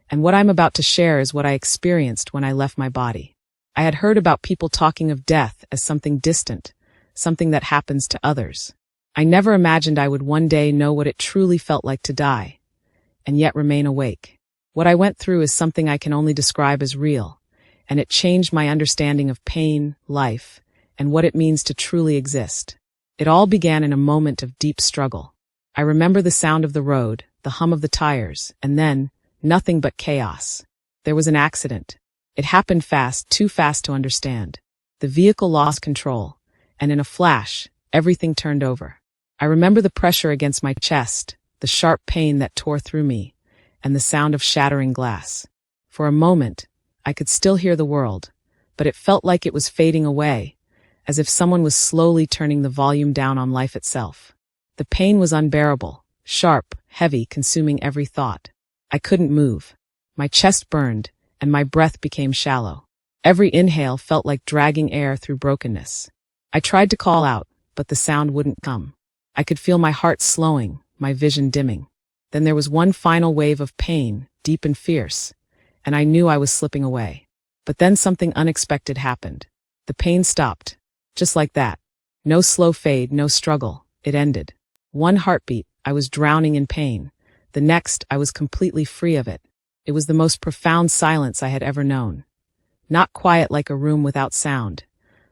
And what I'm about to share is what I experienced when I left my body. I had heard about people talking of death as something distant, something that happens to others. I never imagined I would one day know what it truly felt like to die, and yet remain awake. What I went through is something I can only describe as real, and it changed my understanding of pain, life, and what it means to truly exist. It all began in a moment of deep struggle. I remember the sound of the road, the hum of the tires, and then, nothing but chaos. There was an accident. It happened fast, too fast to understand. The vehicle lost control, and in a flash, everything turned over. I remember the pressure against my chest, the sharp pain that tore through me, and the sound of shattering glass. For a moment, I could still hear the world, but it felt like it was fading away, as if someone was slowly turning the volume down on life itself. The pain was unbearable, sharp, heavy, consuming every thought. I couldn't move. My chest burned, and my breath became shallow. Every inhale felt like dragging air through brokenness. I tried to call out, but the sound wouldn't come. I could feel my heart slowing, my vision dimming. Then there was one final wave of pain, deep and fierce, and I knew I was slipping away. But then something unexpected happened. The pain stopped. Just like that. No slow fade, no struggle. It ended. One heartbeat, I was drowning in pain. The next, I was completely free of it. It was the most profound silence I had ever known. Not quiet like a room without sound,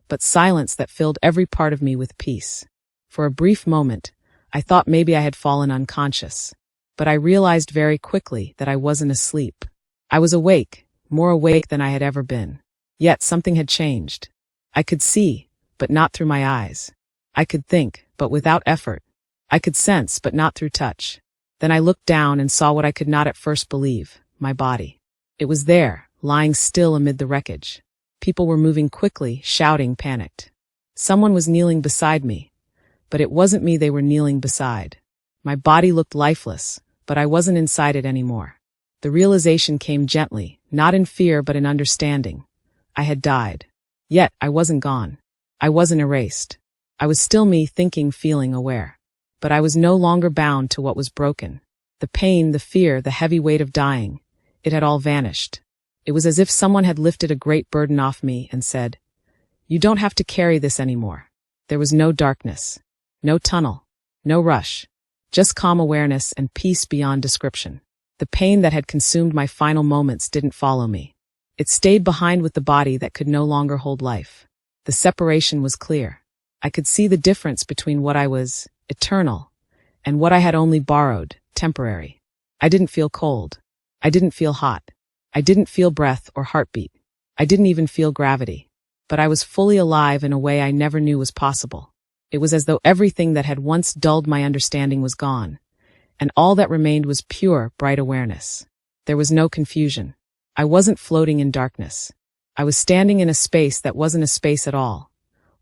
but silence that filled every part of me with peace. For a brief moment, I thought maybe I had fallen unconscious. But I realized very quickly that I wasn't asleep. I was awake, more awake than I had ever been. Yet something had changed. I could see, but not through my eyes. I could think, but without effort. I could sense, but not through touch. Then I looked down and saw what I could not at first believe, my body. It was there, lying still amid the wreckage. People were moving quickly, shouting, panicked. Someone was kneeling beside me, but it wasn't me they were kneeling beside. My body looked lifeless, but I wasn't inside it anymore. The realization came gently, not in fear but in understanding. I had died. Yet, I wasn't gone. I wasn't erased. I was still me, thinking, feeling, aware. But I was no longer bound to what was broken. The pain, the fear, the heavy weight of dying, it had all vanished. It was as if someone had lifted a great burden off me and said, "You don't have to carry this anymore." There was no darkness, no tunnel, no rush, just calm awareness and peace beyond description. The pain that had consumed my final moments didn't follow me. It stayed behind with the body that could no longer hold life. The separation was clear. I could see the difference between what I was, eternal, and what I had only borrowed, temporary. I didn't feel cold. I didn't feel hot. I didn't feel breath or heartbeat. I didn't even feel gravity. But I was fully alive in a way I never knew was possible. It was as though everything that had once dulled my understanding was gone, and all that remained was pure, bright awareness. There was no confusion. I wasn't floating in darkness. I was standing in a space that wasn't a space at all.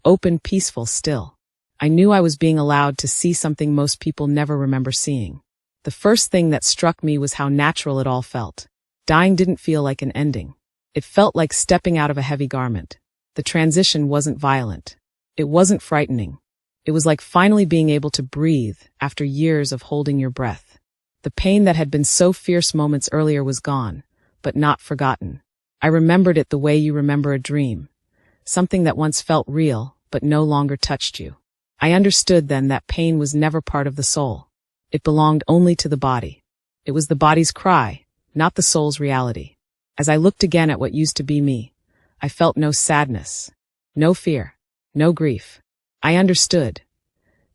Open, peaceful, still. I knew I was being allowed to see something most people never remember seeing. The first thing that struck me was how natural it all felt. Dying didn't feel like an ending. It felt like stepping out of a heavy garment. The transition wasn't violent. It wasn't frightening. It was like finally being able to breathe after years of holding your breath. The pain that had been so fierce moments earlier was gone, but not forgotten. I remembered it the way you remember a dream. Something that once felt real, but no longer touched you. I understood then that pain was never part of the soul. It belonged only to the body. It was the body's cry, not the soul's reality. As I looked again at what used to be me, I felt no sadness, no fear, no grief. I understood.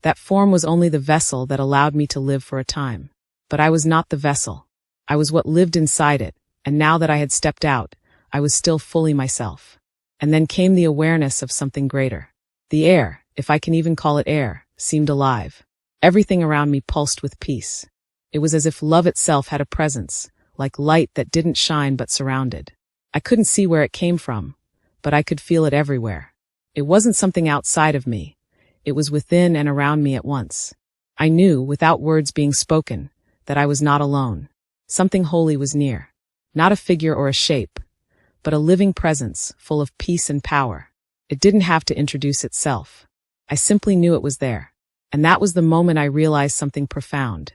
That form was only the vessel that allowed me to live for a time. But I was not the vessel. I was what lived inside it, and now that I had stepped out, I was still fully myself. And then came the awareness of something greater. The air, if I can even call it air, seemed alive. Everything around me pulsed with peace. It was as if love itself had a presence, like light that didn't shine but surrounded. I couldn't see where it came from, but I could feel it everywhere. It wasn't something outside of me. It was within and around me at once. I knew, without words being spoken, that I was not alone. Something holy was near. Not a figure or a shape, but a living presence full of peace and power. It didn't have to introduce itself. I simply knew it was there. And that was the moment I realized something profound.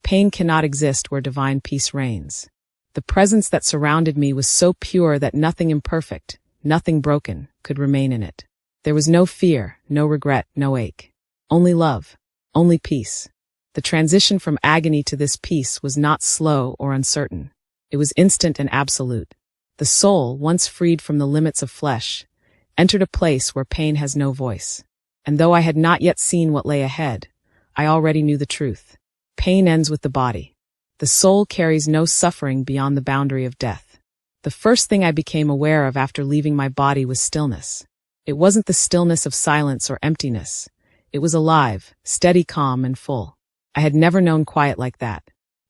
Pain cannot exist where divine peace reigns. The presence that surrounded me was so pure that nothing imperfect, nothing broken, could remain in it. There was no fear, no regret, no ache. Only love. Only peace. The transition from agony to this peace was not slow or uncertain. It was instant and absolute. The soul, once freed from the limits of flesh, entered a place where pain has no voice. And though I had not yet seen what lay ahead, I already knew the truth. Pain ends with the body. The soul carries no suffering beyond the boundary of death. The first thing I became aware of after leaving my body was stillness. It wasn't the stillness of silence or emptiness. It was alive, steady, calm, and full. I had never known quiet like that.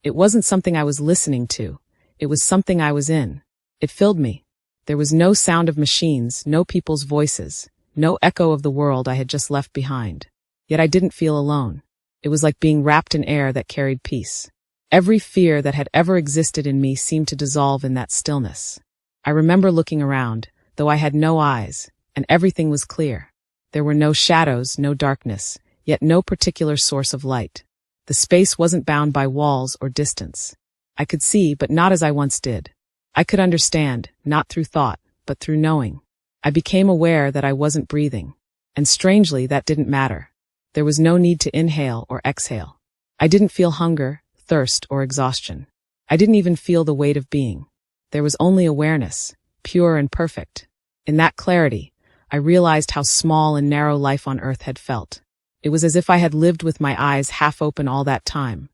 It wasn't something I was listening to. It was something I was in. It filled me. There was no sound of machines, no people's voices, no echo of the world I had just left behind. Yet I didn't feel alone. It was like being wrapped in air that carried peace. Every fear that had ever existed in me seemed to dissolve in that stillness. I remember looking around, though I had no eyes, and everything was clear. There were no shadows, no darkness, yet no particular source of light. The space wasn't bound by walls or distance. I could see, but not as I once did. I could understand, not through thought, but through knowing. I became aware that I wasn't breathing. And strangely, that didn't matter. There was no need to inhale or exhale. I didn't feel hunger, thirst, or exhaustion. I didn't even feel the weight of being. There was only awareness, pure and perfect. In that clarity, I realized how small and narrow life on earth had felt. It was as if I had lived with my eyes half open all that time,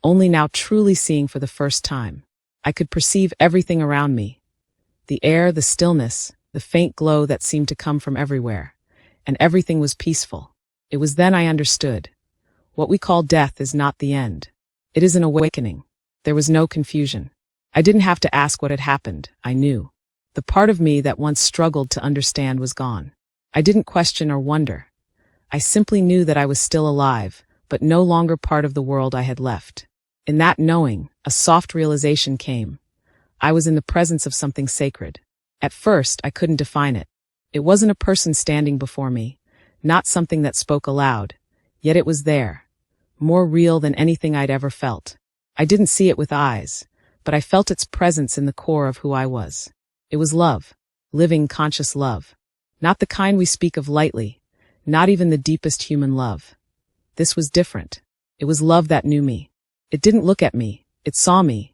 only now truly seeing for the first time. I could perceive everything around me. The air, the stillness, the faint glow that seemed to come from everywhere. And everything was peaceful. It was then I understood. What we call death is not the end. It is an awakening. There was no confusion. I didn't have to ask what had happened. I knew. The part of me that once struggled to understand was gone. I didn't question or wonder. I simply knew that I was still alive, but no longer part of the world I had left. In that knowing, a soft realization came. I was in the presence of something sacred. At first, I couldn't define it. It wasn't a person standing before me, not something that spoke aloud, yet it was there, more real than anything I'd ever felt. I didn't see it with eyes, but I felt its presence in the core of who I was. It was love, living, conscious love. Not the kind we speak of lightly, not even the deepest human love. This was different. It was love that knew me. It didn't look at me, it saw me,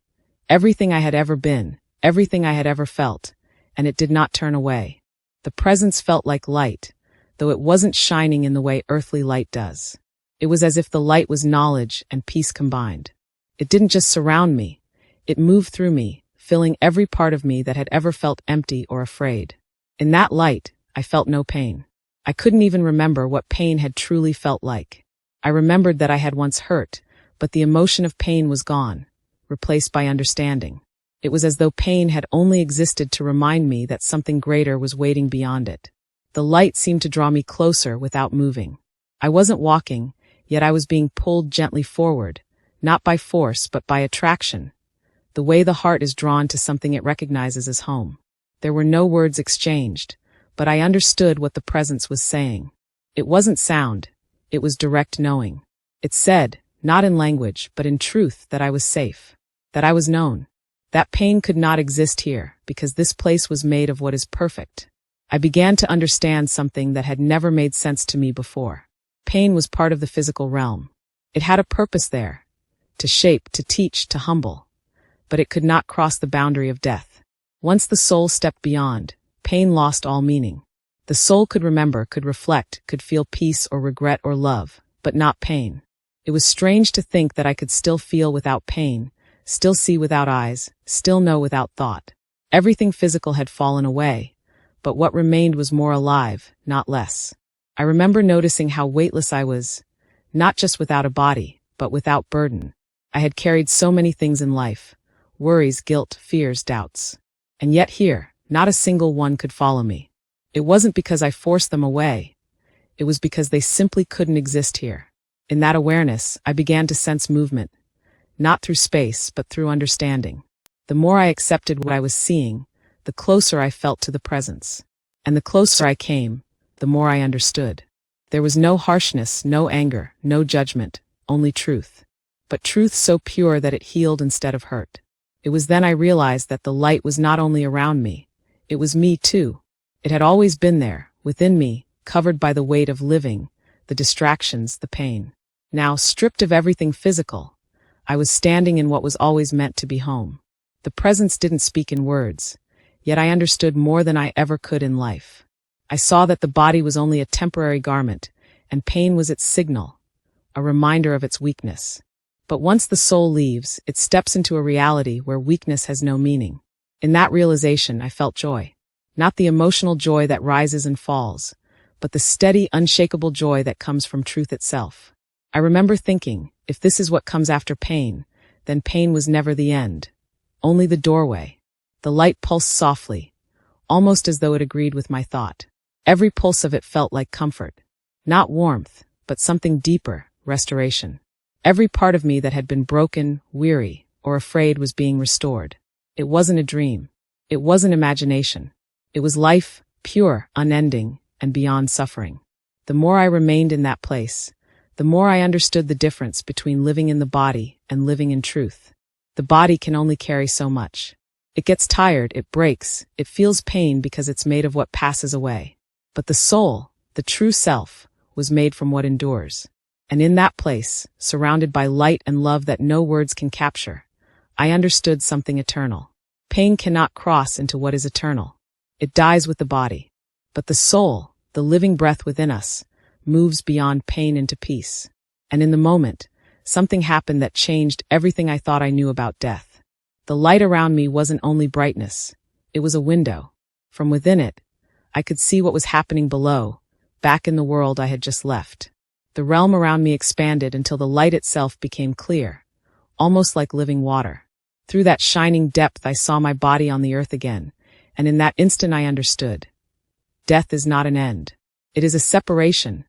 everything I had ever been, everything I had ever felt, and it did not turn away. The presence felt like light, though it wasn't shining in the way earthly light does. It was as if the light was knowledge and peace combined. It didn't just surround me, it moved through me, filling every part of me that had ever felt empty or afraid. In that light, I felt no pain. I couldn't even remember what pain had truly felt like. I remembered that I had once hurt, but the emotion of pain was gone, replaced by understanding. It was as though pain had only existed to remind me that something greater was waiting beyond it. The light seemed to draw me closer without moving. I wasn't walking, yet I was being pulled gently forward, not by force but by attraction, the way the heart is drawn to something it recognizes as home. There were no words exchanged, but I understood what the presence was saying. It wasn't sound, it was direct knowing. It said, not in language, but in truth, that I was safe, that I was known. That pain could not exist here, because this place was made of what is perfect. I began to understand something that had never made sense to me before. Pain was part of the physical realm. It had a purpose there, to shape, to teach, to humble. But it could not cross the boundary of death. Once the soul stepped beyond, pain lost all meaning. The soul could remember, could reflect, could feel peace or regret or love, but not pain. It was strange to think that I could still feel without pain, still see without eyes, still know without thought. Everything physical had fallen away, but what remained was more alive, not less. I remember noticing how weightless I was, not just without a body, but without burden. I had carried so many things in life, worries, guilt, fears, doubts. And yet here, not a single one could follow me. It wasn't because I forced them away. It was because they simply couldn't exist here. In that awareness, I began to sense movement, not through space, but through understanding. The more I accepted what I was seeing, the closer I felt to the presence. And the closer I came, the more I understood. There was no harshness, no anger, no judgment, only truth. But truth so pure that it healed instead of hurt. It was then I realized that the light was not only around me, it was me too. It had always been there, within me, covered by the weight of living, the distractions, the pain. Now, stripped of everything physical, I was standing in what was always meant to be home. The presence didn't speak in words, yet I understood more than I ever could in life. I saw that the body was only a temporary garment, and pain was its signal, a reminder of its weakness. But once the soul leaves, it steps into a reality where weakness has no meaning. In that realization, I felt joy. Not the emotional joy that rises and falls, but the steady, unshakable joy that comes from truth itself. I remember thinking, if this is what comes after pain, then pain was never the end, only the doorway. The light pulsed softly, almost as though it agreed with my thought. Every pulse of it felt like comfort. Not warmth, but something deeper, restoration. Every part of me that had been broken, weary, or afraid was being restored. It wasn't a dream. It wasn't imagination. It was life, pure, unending, and beyond suffering. The more I remained in that place, the more I understood the difference between living in the body and living in truth. The body can only carry so much. It gets tired, it breaks, it feels pain because it's made of what passes away. But the soul, the true self, was made from what endures. And in that place, surrounded by light and love that no words can capture, I understood something eternal. Pain cannot cross into what is eternal. It dies with the body. But the soul, the living breath within us, moves beyond pain into peace. And in the moment, something happened that changed everything I thought I knew about death. The light around me wasn't only brightness, it was a window. From within it, I could see what was happening below, back in the world I had just left. The realm around me expanded until the light itself became clear, almost like living water. Through that shining depth I saw my body on the earth again, and in that instant I understood. Death is not an end. It is a separation,